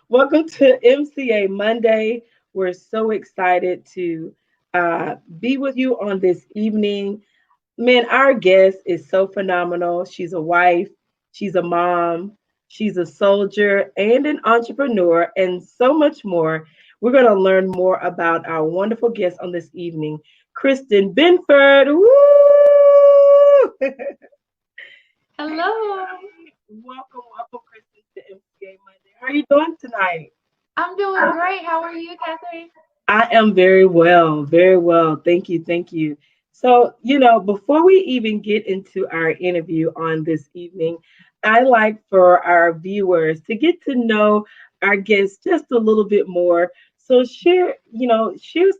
Welcome to MCA Monday. We're so excited to be with you on this evening. Man, our guest is so phenomenal. She's a wife, she's a mom, she's a soldier, and an entrepreneur, and so much more. We're going to learn more about our wonderful guest on this evening, Kristin Benford. Woo! Hey, Hello. welcome, Kristin, to MCA Monday. How are you doing tonight? I'm doing great. How are you, Catherine? I am very well, very well. Thank you, thank you. So, before we even get into our interview on this evening, I like for our viewers to get to know our guests just a little bit more. So share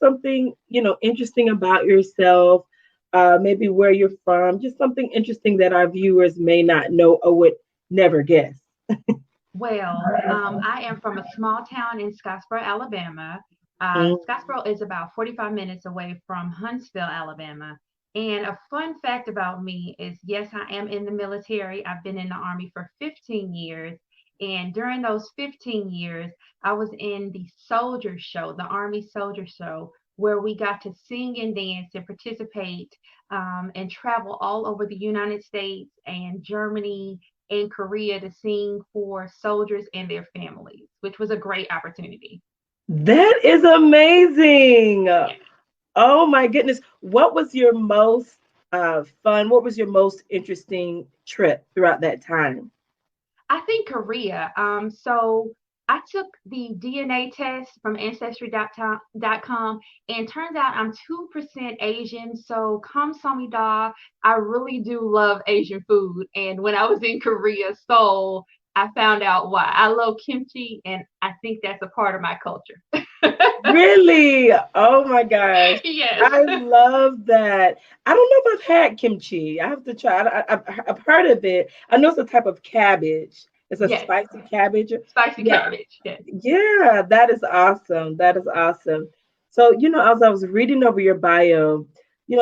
something, interesting about yourself, maybe where you're from, just something interesting that our viewers may not know or would never guess. I am from a small town in Scottsboro, Alabama. Mm, Scottsboro is about 45 minutes away from Huntsville, Alabama. And a fun fact about me is yes, I am in the military. I've been in the Army for 15 years. And during those 15 years, I was in the soldier show, the Army soldier show, where we got to sing and dance and participate and travel all over the United States and Germany in Korea to sing for soldiers and their families, which was a great opportunity. that is amazing. Yeah. Oh my goodness. What was your most fun? What was your most interesting trip throughout that time? I think Korea. So I took the DNA test from ancestry.com and turns out I'm 2% Asian. So kamsamida, I really do love Asian food. And when I was in Korea, Seoul, I found out why. I love kimchi and I think that's a part of my culture. Really? Oh my gosh. Yes. I love that. I don't know if I've had kimchi. I have to try. I've heard of it. I know it's a type of cabbage. It's a Yes. spicy cabbage. Spicy Yeah. cabbage. Yes. Yeah, that is awesome. That is awesome. So, as I was reading over your bio,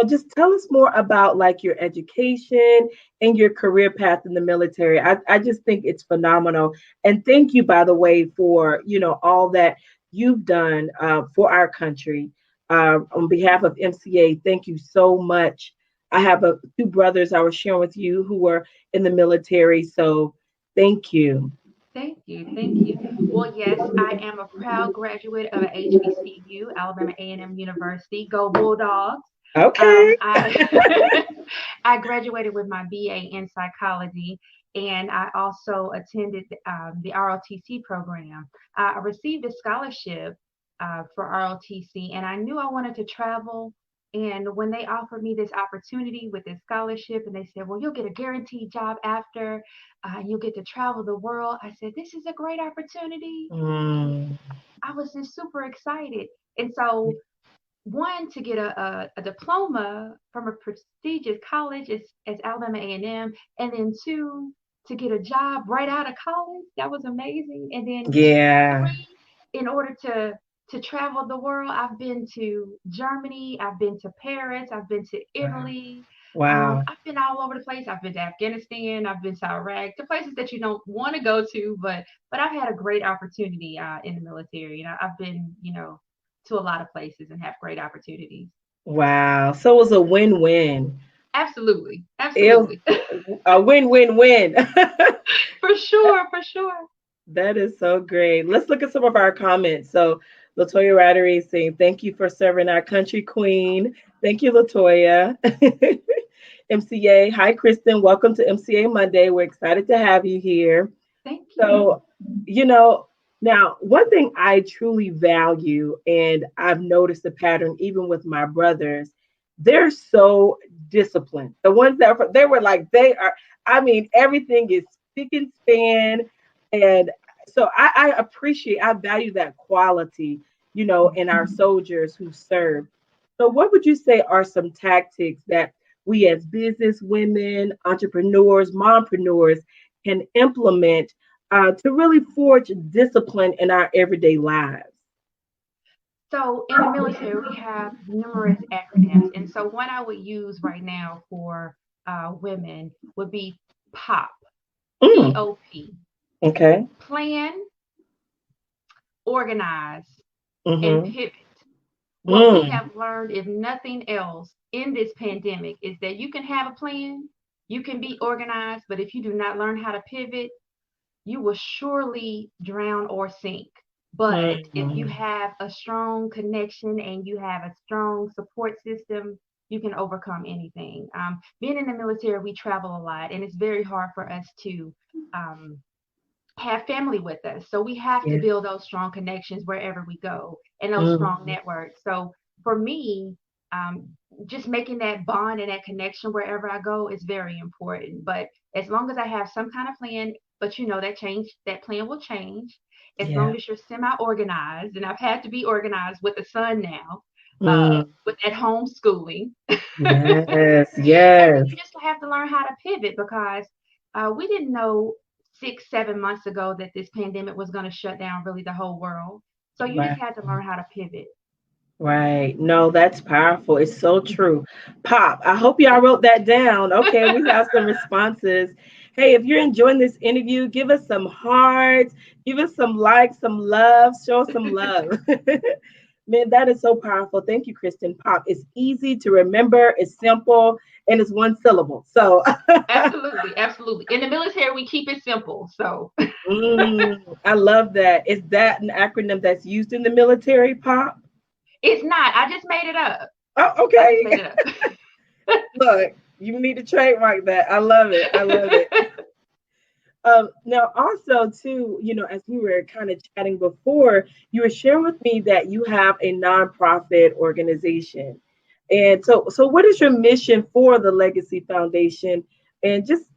just tell us more about like your education and your career path in the military. I just think it's phenomenal. And thank you, by the way, for, all that you've done for our country. On behalf of MCA, thank you so much. I have two brothers I was sharing with you who were in the military. So thank you. Thank you. Thank you. Well, yes, I am a proud graduate of HBCU, Alabama A&M University. Go Bulldogs. Okay. I I graduated with my BA in psychology, and I also attended the ROTC program. I received a scholarship for ROTC, and I knew I wanted to travel. And when they offered me this opportunity with this scholarship, and they said, "Well, you'll get a guaranteed job after, you'll get to travel the world," I said, "This is a great opportunity." Mm, I was just super excited. And so one to get a diploma from a prestigious college as Alabama A&M, and then two to get a job right out of college. That was amazing. And then yeah. three, in order to travel the world, I've been to Germany, I've been to Paris, I've been to Wow. Italy. Wow. I've been all over the place. I've been to Afghanistan. I've been to Iraq, to places that you don't want to go to, but I've had a great opportunity in the military. I've been, to a lot of places and have great opportunities. Wow. So it was a win-win. Absolutely, It was absolutely, a win-win-win. for sure, for sure. That is so great. Let's look at some of our comments. So Latoya Rattery is saying, thank you for serving our country queen. Thank you, Latoya. MCA, hi, Kristen. Welcome to MCA Monday. We're excited to have you here. Thank you. So, you know, now one thing I truly value, and I've noticed the pattern even with my brothers, they're so disciplined. The ones that they were like, they are, I mean, everything is spick and span. And so I appreciate, I value that quality, in our soldiers who serve. So, what would you say are some tactics that we as business women, entrepreneurs, mompreneurs can implement to really forge discipline in our everyday lives? So in the military, we have numerous acronyms, and so one I would use right now for women would be POP, Mm, POP, okay. plan, organize, and Mm-hmm. pivot. What we Mm. have learned, if nothing else, in this pandemic is that you can have a plan, you can be organized, but if you do not learn how to pivot, you will surely drown or sink. But if you Mm. have a strong connection and you have a strong support system, you can overcome anything. Being in the military, we travel a lot, and it's very hard for us to um, have family with us. So we have to Yeah. build those strong connections wherever we go and those strong Mm. networks. So for me, um, just making that bond and that connection wherever I go is very important. But as long as I have some kind of plan, but that plan will change as long Yeah. as you're semi-organized. And I've had to be organized with a son now, Mm. with at home schooling. Yes. And then Yes. you just have to learn how to pivot because we didn't know 6, 7 months ago that this pandemic was going to shut down really the whole world. So you just Right. had to learn how to pivot. Right. No, that's powerful. It's so true. Pop, I hope y'all wrote that down. Okay, we have some responses. Hey, if you're enjoying this interview, give us some hearts, give us some likes, some love, show us some love. Man, that is so powerful. Thank you, Kristen. Pop. It's easy to remember, it's simple, and it's one syllable. So, Absolutely, absolutely. In the military, we keep it simple. So I love that. Is that an acronym that's used in the military, Pop? it's not. I just made it up. Oh, I just okay. made it up. Look, you need to trademark that. I love it. I love it. Now, also, too, as we were kind of chatting before, you were sharing with me that you have a nonprofit organization, and so what is your mission for the Legacy Foundation? And just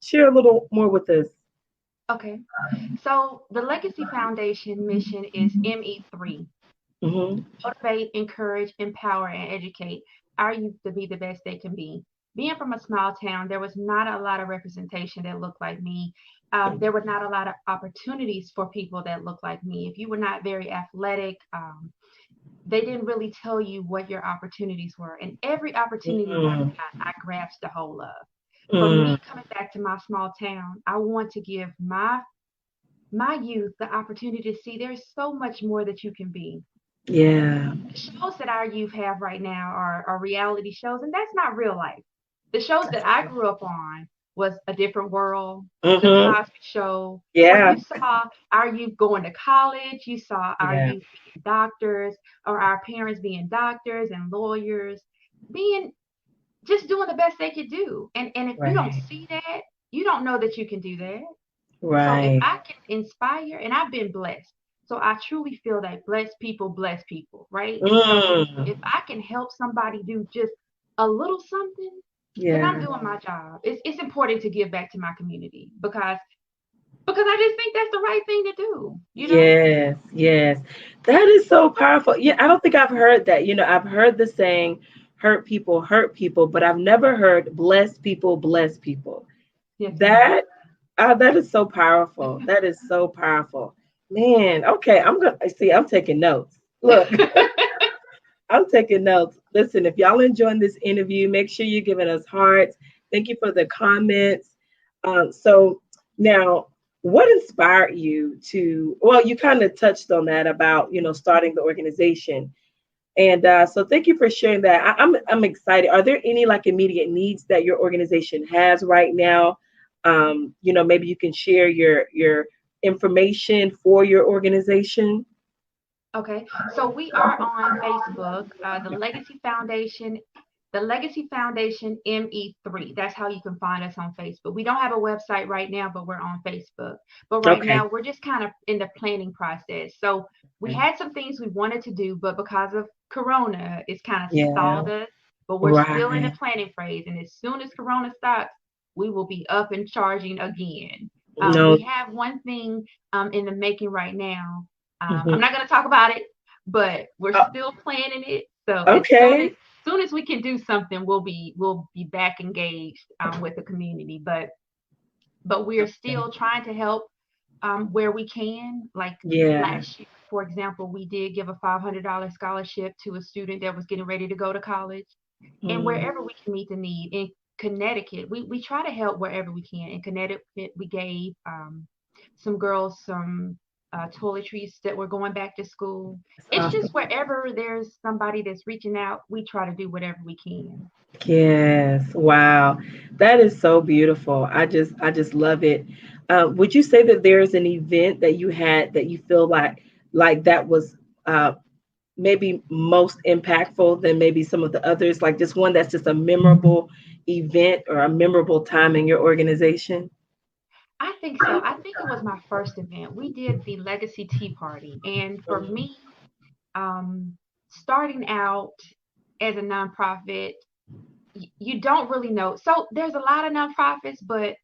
share a little more with us. Okay. So the Legacy Foundation mission is ME3: Mm-hmm. motivate, encourage, empower, and educate our youth to be the best they can be. Being from a small town, there was not a lot of representation that looked like me. There were not a lot of opportunities for people that looked like me. If you were not very athletic, they didn't really tell you what your opportunities were. And every opportunity that Mm-hmm. I grasped a hold of. For Mm-hmm. me, coming back to my small town, I want to give my youth the opportunity to see there's so much more that you can be. Yeah. The shows that our youth have right now are reality shows, and that's not real life. The shows that I grew up on was A Different World, The Mm-hmm. Cosby Show, where Yeah. you saw our youth going to college, you saw our Yeah. youth being doctors, or our parents being doctors and lawyers, being just doing the best they could do. And if you don't Right. see that, you don't know that you can do that. So if Right. I can inspire, and I've been blessed, so I truly feel that bless people, right? And so Mm. if I can help somebody do just a little something, then I'm Yeah. doing my job. It's important to give back to my community because I just think that's the right thing to do, you know? Yes, yes. That is so powerful. Yeah, I don't think I've heard that. I've heard the saying, hurt people, but I've never heard bless people. Yes, ma'am. That that is so powerful. That is so powerful. Man, okay, I'm taking notes. Look, I'm taking notes. Listen, if y'all enjoying this interview, make sure you're giving us hearts. Thank you for the comments. So now, what inspired you to? Well, you kind of touched on that about starting the organization, and so thank you for sharing that. I'm excited. Are there any like immediate needs that your organization has right now? Maybe you can share your information for your organization. Okay, so we are on Facebook, the Legacy Foundation ME3. That's how you can find us on Facebook. We don't have a website right now, but we're on Facebook. But right Okay. now, we're just kind of in the planning process. So we had some things we wanted to do, but because of Corona, it's kind of Yeah. stalled us. But we're still in the Right. planning phase, and as soon as Corona stops, we will be up and charging again. No. We have one thing in the making right now. I'm Mhm. not going to talk about it, but we're Oh, still planning it. So okay. as soon as we can do something, we'll be back engaged with the community. But we're Okay. still trying to help where we can. Like Yeah. last year, for example, we did give a $500 scholarship to a student that was getting ready to go to college, and Mm. wherever we can meet the need. In Connecticut, we try to help wherever we can. In Connecticut, we gave some girls some toiletries that were going back to school. That's It's just awesome. wherever there's somebody that's reaching out, we try to do whatever we can. Yes. Wow. That is so beautiful. I just love it. Would you say that there is an event that you had that you feel like that was uh, maybe most impactful than maybe some of the others? Like just one that's just a memorable event or a memorable time in your organization? I think so. I think it was my first event. We did the Legacy Tea Party. And for me, um, starting out as a nonprofit, you don't really know. So there's a lot of nonprofits, but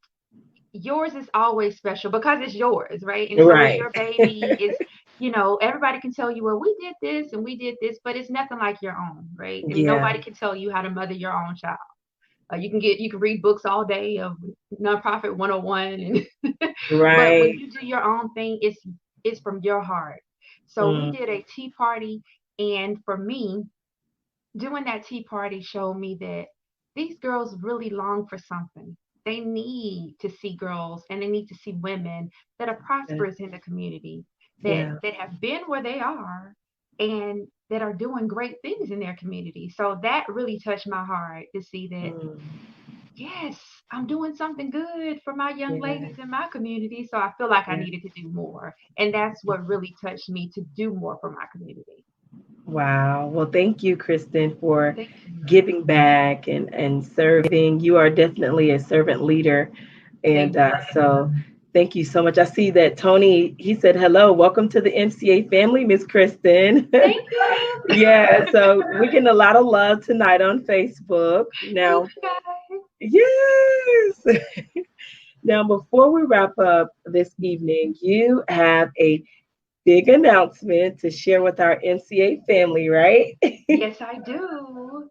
yours is always special because it's yours, right? And so it's Right. your baby. It's, everybody can tell you, well, we did this and we did this, but it's nothing like your own, right? And Yeah. nobody can tell you how to mother your own child. You can read books all day of nonprofit 101, and but when Right. you do your own thing, it's from your heart. So we Mm, did a tea party, and for me, doing that tea party showed me that these girls really long for something. They need to see girls and they need to see women that are yeah. prosperous in the community, that Yeah. that have been where they are and that are doing great things in their community. So that really touched my heart to see that, Mm, yes, I'm doing something good for my young yeah. ladies in my community. So I feel like I Yeah. needed to do more. And that's what really touched me to do more for my community. Wow. Well, thank you, Kristen, for Thank you. giving back and serving. You are definitely a servant leader. And Thank you. so thank you so much. I see that Tony, he said, hello, welcome to the MCA family, Miss Kristen. Thank you. Yeah, so we're getting a lot of love tonight on Facebook. Thanks, Now, guys. yes. Now, before we wrap up this evening, you have a big announcement to share with our MCA family, right? Yes, I do.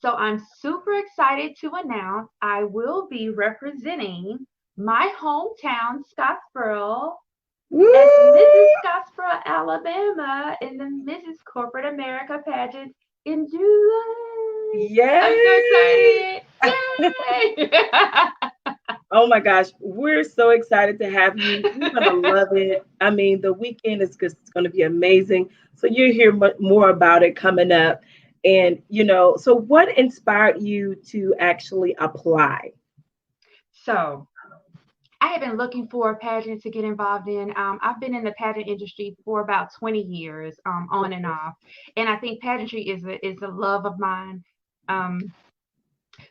So I'm super excited to announce I will be representing my hometown, Scottsboro, as Woo! Mrs. Scottsboro, Alabama, in the Mrs. Corporate America pageant in July. I'm so Yes. excited. Yay! Oh my gosh, we're so excited to have you. You're gonna love it. I mean, the weekend is just going to be amazing. So you'll hear more about it coming up. And so what inspired you to actually apply? So I have been looking for a pageant to get involved in. I've been in the pageant industry for about 20 years, on and off, and I think pageantry is a love of mine. Um,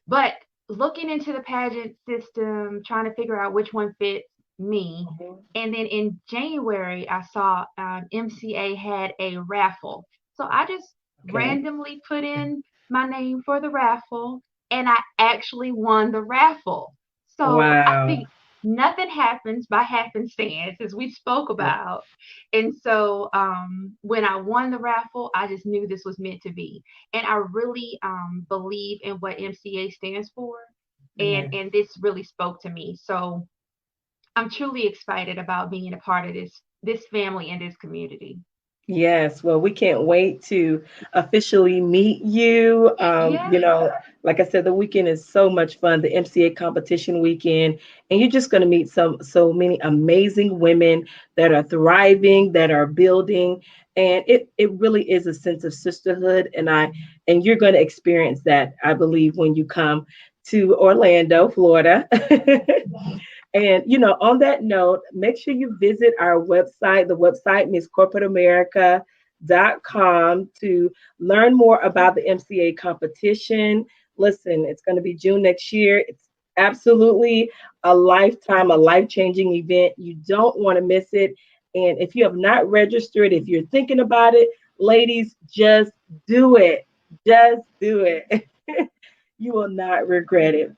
but looking into the pageant system, trying to figure out which one fits me, Mhm. and then in January I saw MCA had a raffle, so I just Okay. randomly put in my name for the raffle, and I actually won the raffle. So I Wow. think nothing happens by happenstance, as we spoke about. And so when I won the raffle, I just knew this was meant to be. And I really believe in what MCA stands for. And, Yeah. and this really spoke to me. So I'm truly excited about being a part of this family and this community. Yes, well, we can't wait to officially meet you. Yes, Like I said, the weekend is so much fun, the MCA competition weekend, and you're just going to meet so many amazing women that are thriving, that are building, and it really is a sense of sisterhood, and you're going to experience that, I believe, when you come to Orlando, Florida. And on that note, make sure you visit our website, the website misscorporateamerica.com, to learn more about the MCA competition. Listen, it's going to be June next year. It's absolutely a lifetime, a life-changing event. You don't want to miss it. And if you have not registered, if you're thinking about it, ladies, just do it. Just do it. You will not regret it.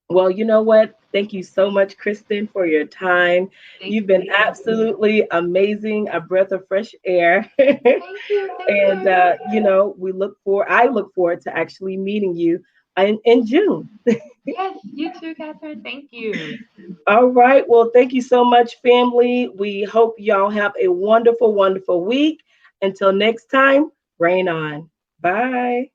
Well, you know what? Thank you so much, Kristen, for your time. thank You've been you. absolutely amazing, a breath of fresh air. Thank you. Thank And you. I look forward to actually meeting you in June. Yes, you too, Catherine. Thank you. All right. Well, thank you so much, family. We hope y'all have a wonderful, wonderful week. Until next time, rain on. Bye.